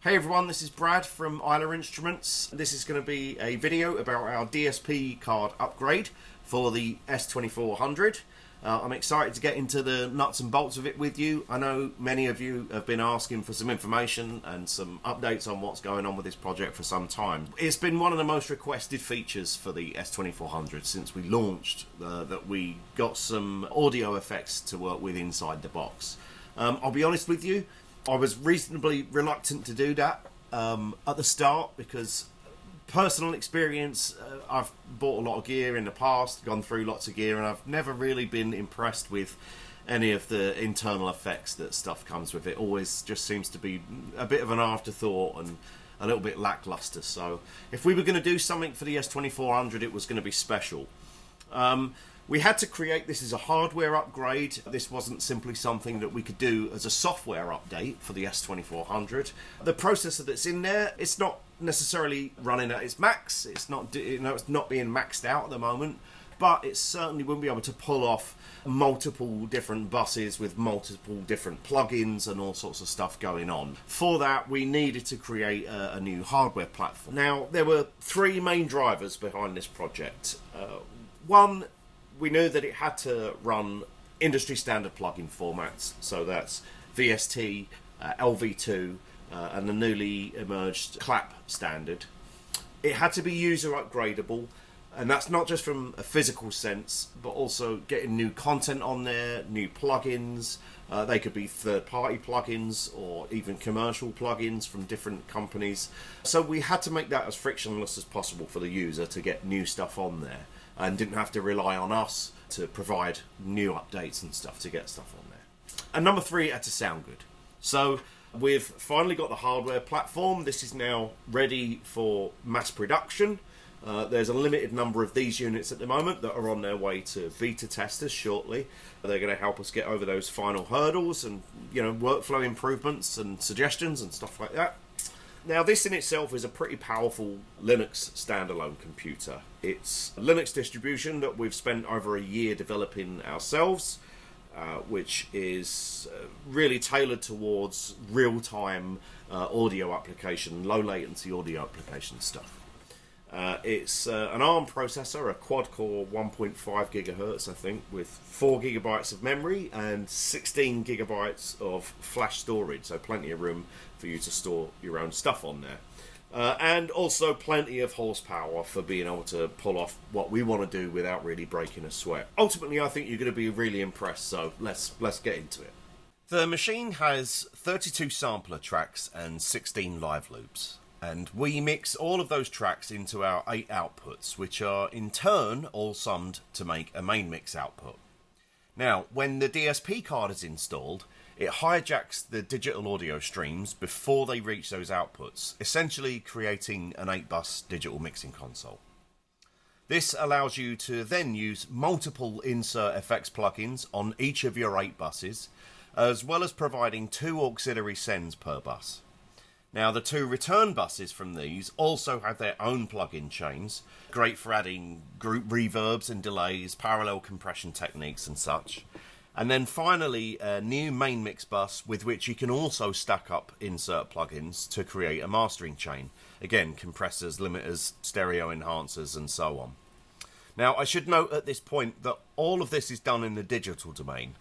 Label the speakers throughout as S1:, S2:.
S1: Hey everyone, this is Brad from Isla Instruments. This is going to be a video about our DSP card upgrade for the S2400. I'm excited to get into the nuts and bolts of it with you. I know many of you have been asking for some information and some updates on what's going on with this project for some time. It's been one of the most requested features for the S2400 since we launched, that we got some audio effects to work with inside the box. I'll be honest with you, I was reasonably reluctant to do that at the start because personal experience, I've bought a lot of gear in the past, gone through lots of gear, and I've never really been impressed with any of the internal effects that stuff comes with. It always just seems to be a bit of an afterthought and a little bit lackluster. So if we were going to do something for the S2400, it was going to be special. We had to create this as a hardware upgrade. This wasn't simply something that we could do as a software update for the S2400. The processor that's in there, it's not necessarily running at its max. It's not, it's not being maxed out at the moment, but it certainly wouldn't be able to pull off multiple different buses with multiple different plugins and all sorts of stuff going on. For that, we needed to create a new hardware platform. Now, there were three main drivers behind this project. One, we knew that it had to run industry standard plugin formats, so that's VST, LV2, and the newly emerged clap standard. It had to be user upgradable, and that's not just from a physical sense, but also getting new content on there, new plugins. They could be third-party plugins or even commercial plugins from different companies. So we had to make that as frictionless as possible for the user to get new stuff on there, and didn't have to rely on us to provide new updates and stuff to get stuff on there. And number three, it had to sound good. So we've finally got the hardware platform. This is now ready for mass production. There's a limited number of these units at the moment that are on their way to beta testers shortly. They're going to help us get over those final hurdles and, workflow improvements and suggestions and stuff like that. Now, this in itself is a pretty powerful Linux standalone computer. It's a Linux distribution that we've spent over a year developing ourselves, which is really tailored towards real-time audio application, low latency audio application stuff. It's an ARM processor, a quad-core 1.5 gigahertz, I think, with 4 gigabytes of memory and 16 gigabytes of flash storage, so plenty of room for you to store your own stuff on there. And also plenty of horsepower for being able to pull off what we want to do without really breaking a sweat. Ultimately, I think you're going to be really impressed, so let's get into it. The machine has 32 sampler tracks and 16 live loops. And we mix all of those tracks into our 8 outputs, which are in turn all summed to make a main mix output. Now, when the DSP card is installed, it hijacks the digital audio streams before they reach those outputs, essentially creating an 8-bus digital mixing console. This allows you to then use multiple insert effects plugins on each of your 8 buses, as well as providing 2 auxiliary sends per bus. Now, the 2 return buses from these also have their own plugin chains, great for adding group reverbs and delays, parallel compression techniques and such. And then finally, a new main mix bus with which you can also stack up insert plugins to create a mastering chain. Again, compressors, limiters, stereo enhancers and so on. Now, I should note at this point that all of this is done in the digital domain,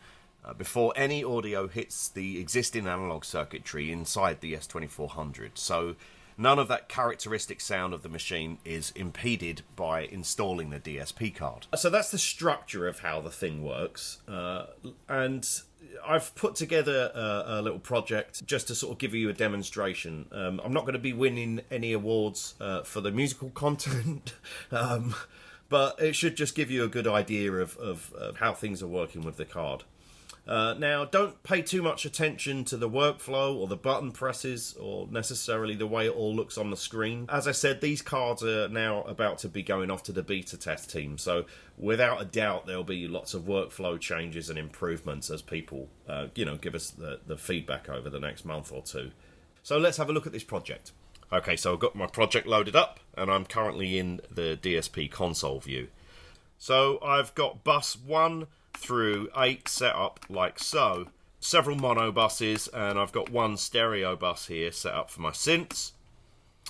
S1: before any audio hits the existing analog circuitry inside the S2400. So none of that characteristic sound of the machine is impeded by installing the DSP card. So that's the structure of how the thing works. And I've put together a little project just to sort of give you a demonstration. I'm not going to be winning any awards for the musical content, but it should just give you a good idea of how things are working with the card. Now, don't pay too much attention to the workflow or the button presses or necessarily the way it all looks on the screen. As I said, these cards are now about to be going off to the beta test team, so without a doubt there'll be lots of workflow changes and improvements as people, give us the feedback over the next month or two. So let's have a look at this project. Okay, so I've got my project loaded up and I'm currently in the DSP console view. So I've got bus 1 through 8 set up like so, several mono buses, and I've got one stereo bus here set up for my synths.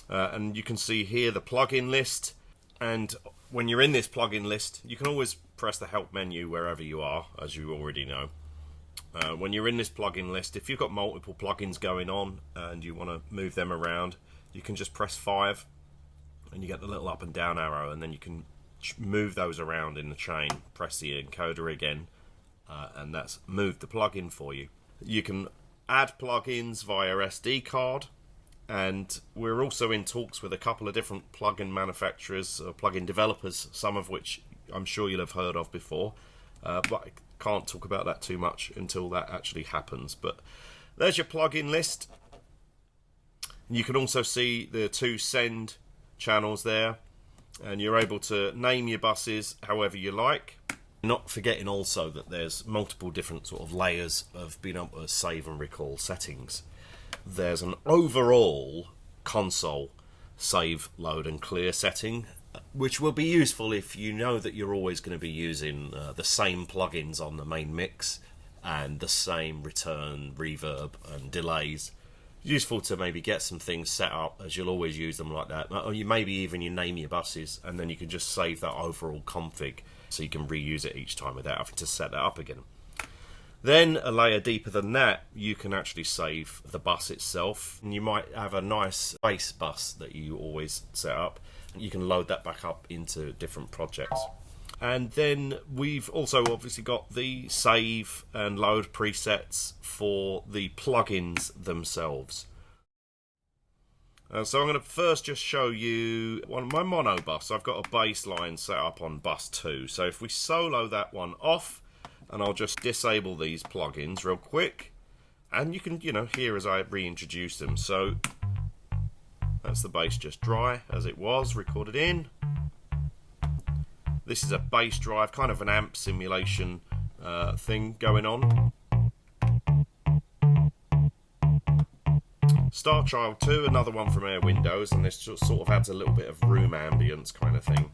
S1: And you can see here the plugin list, and when you're in this plugin list you can always press the help menu wherever you are, as you already know. When you're in this plugin list, if you've got multiple plugins going on and you want to move them around, you can just press 5 and you get the little up and down arrow, and then you can move those around in the chain. Press the encoder again, and that's moved the plugin for you. You can add plugins via SD card, and we're also in talks with a couple of different plugin manufacturers, plugin developers, some of which I'm sure you'll have heard of before, but I can't talk about that too much until that actually happens. But there's your plugin list. You can also see the 2 send channels there, and you're able to name your buses however you like. Not forgetting also that there's multiple different sort of layers of being able to save and recall settings. There's an overall console save, load and clear setting, which will be useful if you know that you're always going to be using the same plugins on the main mix and the same return, reverb and delays. Useful to maybe get some things set up, as you'll always use them like that. Or you maybe even you name your buses, and then you can just save that overall config so you can reuse it each time without having to set that up again. Then a layer deeper than that, you can actually save the bus itself, and you might have a nice base bus that you always set up. You can load that back up into different projects. And then we've also obviously got the save and load presets for the plugins themselves. So I'm going to first just show you one of my mono bus. I've got a bass line set up on bus 2. So if we solo that one off, and I'll just disable these plugins real quick, and you can, hear as I reintroduce them. So that's the bass just dry as it was recorded in. This is a bass drive, kind of an amp simulation thing going on. Star Child 2, another one from Air Windows, and this just sort of adds a little bit of room ambience kind of thing.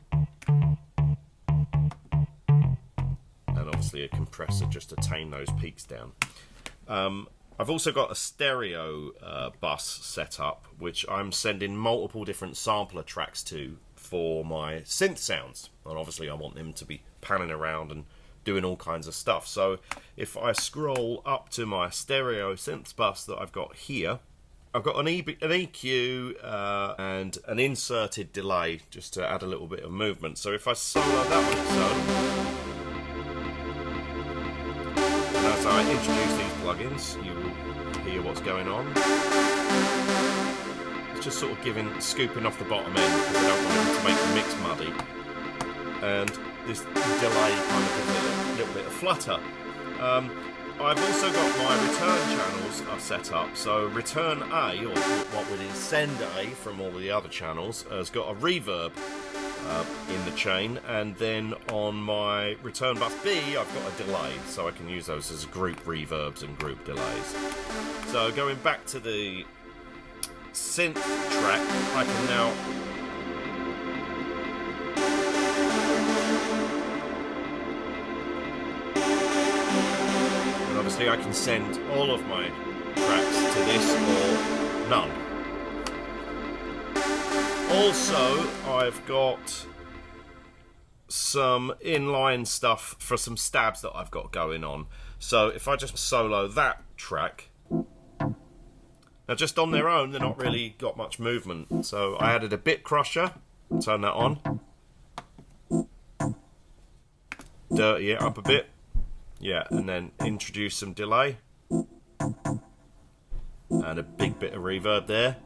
S1: And obviously a compressor just to tame those peaks down. I've also got a stereo bus set up, which I'm sending multiple different sampler tracks to for my synth sounds, and obviously I want them to be panning around and doing all kinds of stuff. So if I scroll up to my stereo synth bus that I've got here, I've got an EQ and an inserted delay just to add a little bit of movement. So if I solo that one, and as I introduce these plugins, you will hear what's going on. It's just sort of scooping off the bottom end because I don't want it to make the mix muddy. And this delay kind of gives it a little bit of flutter. I've also got my return channels are set up. So return A, or what would is send A from all the other channels, has got a reverb in the chain, and then on my return bus B I've got a delay, so I can use those as group reverbs and group delays. So going back to the synth track, I can now obviously I can send all of my tracks to this or none. Also, I've got some inline stuff for some stabs that I've got going on. So if I just solo that track, now just on their own they're not really got much movement. So I added a bit crusher, turn that on, dirty it up a bit. Yeah, and then introduce some delay and a big bit of reverb there.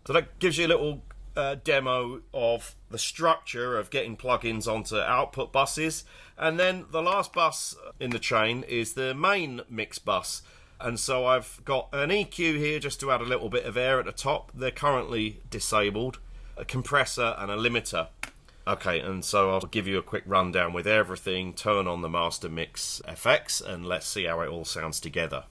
S1: So that gives you a little demo of the structure of getting plugins onto output buses. And then the last bus in the chain is the main mix bus. And so I've got an EQ here just to add a little bit of air at the top. They're currently disabled. A compressor and a limiter. Okay, and so I'll give you a quick rundown with everything, turn on the master mix FX, and let's see how it all sounds together.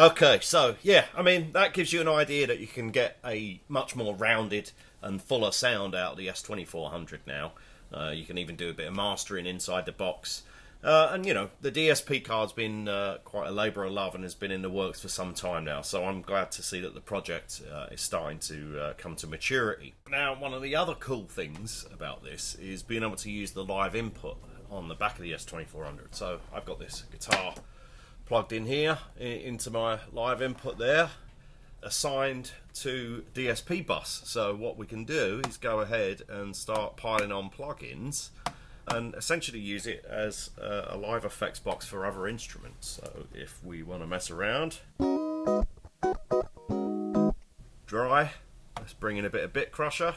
S1: Okay, so yeah, I mean, that gives you an idea that you can get a much more rounded and fuller sound out of the S2400 now. You can even do a bit of mastering inside the box. And, you know, the DSP card's been quite a labour of love and has been in the works for some time now. So I'm glad to see that the project is starting to come to maturity. Now, one of the other cool things about this is being able to use the live input on the back of the S2400. So I've got this guitar plugged in here into my live input there, assigned to DSP bus. So what we can do is go ahead and start piling on plugins and essentially use it as a live effects box for other instruments. So if we want to mess around, dry, let's bring in a bit of bit crusher.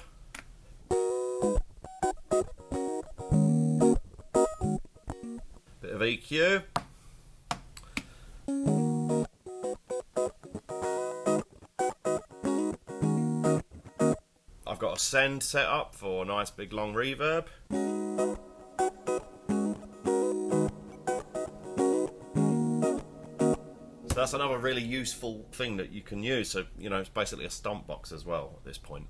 S1: Bit of EQ. I've got a send set up for a nice big long reverb. So that's another really useful thing that you can use. So, you know, it's basically a stomp box as well at this point.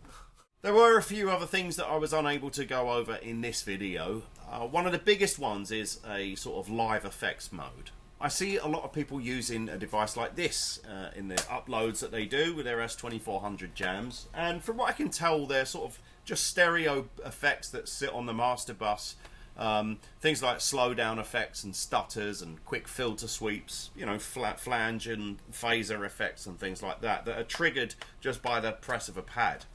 S1: There were a few other things that I was unable to go over in this video. One of the biggest ones is a sort of live effects mode. I see a lot of people using a device like this in the uploads that they do with their S2400 jams, and from what I can tell, they're sort of just stereo effects that sit on the master bus. Things like slowdown effects and stutters and quick filter sweeps, you know, flat flange and phaser effects and things like that that are triggered just by the press of a pad.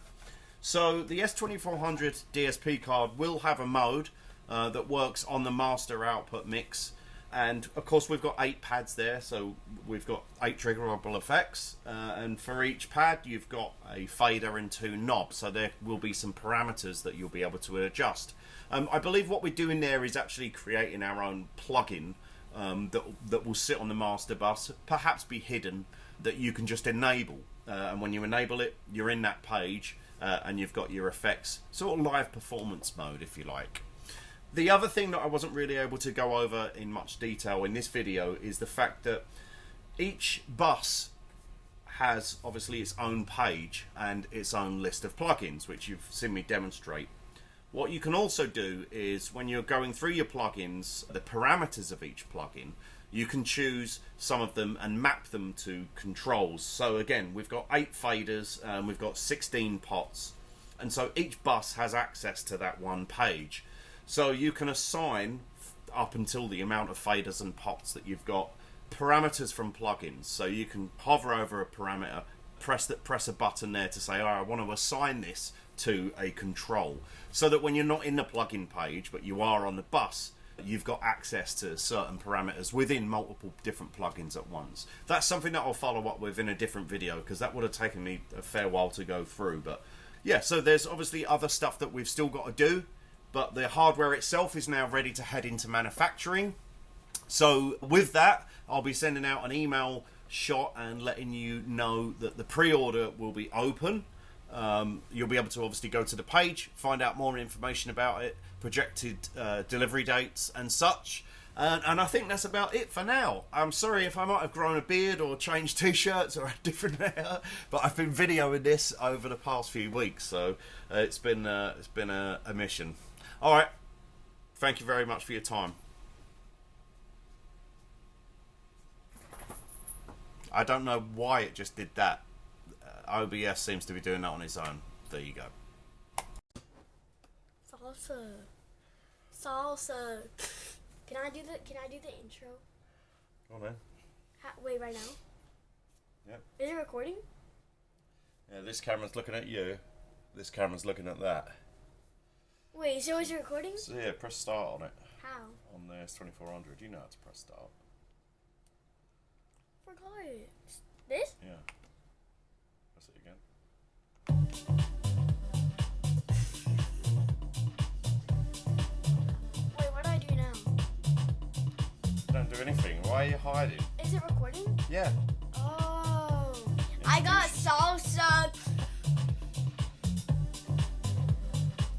S1: So the S2400 DSP card will have a mode that works on the master output mix. And of course we've got 8 pads there, so we've got 8 triggerable effects, and for each pad you've got a fader and 2 knobs, so there will be some parameters that you'll be able to adjust. I believe what we're doing there is actually creating our own plugin that will sit on the master bus, perhaps be hidden, that you can just enable, and when you enable it, you're in that page, and you've got your effects, sort of live performance mode if you like. The other thing that I wasn't really able to go over in much detail in this video is the fact that each bus has obviously its own page and its own list of plugins, which you've seen me demonstrate. What you can also do is when you're going through your plugins, the parameters of each plugin, you can choose some of them and map them to controls. So again, we've got 8 faders and we've got 16 pots, and so each bus has access to that one page. So you can assign, up until the amount of faders and pots that you've got, parameters from plugins. So you can hover over a parameter, press a button there to say, oh, I want to assign this to a control. So that when you're not in the plugin page, but you are on the bus, you've got access to certain parameters within multiple different plugins at once. That's something that I'll follow up with in a different video, because that would have taken me a fair while to go through. But yeah, so there's obviously other stuff that we've still got to do. But the hardware itself is now ready to head into manufacturing. So with that, I'll be sending out an email shot and letting you know that the pre-order will be open. You'll be able to obviously go to the page, find out more information about it, projected delivery dates and such. And I think that's about it for now. I'm sorry if I might have grown a beard or changed t-shirts or a different hair, but I've been videoing this over the past few weeks, so it's been a mission. All right, thank you very much for your time. I don't know why it just did that. OBS seems to be doing that on its own. There you go.
S2: Salsa. Can I do the intro?
S1: Go on then.
S2: Wait, right now?
S1: Yep.
S2: Is it recording?
S1: Yeah, this camera's looking at you. This camera's looking at that.
S2: Wait, so is it recording?
S1: So yeah, press start on it.
S2: How?
S1: On the S2400, you know how to press start.
S2: Forgot it. This?
S1: Yeah. Press it again.
S2: Wait, what do I do now?
S1: Don't do anything. Why are you hiding?
S2: Is it recording?
S1: Yeah.
S2: Oh. I got salsa.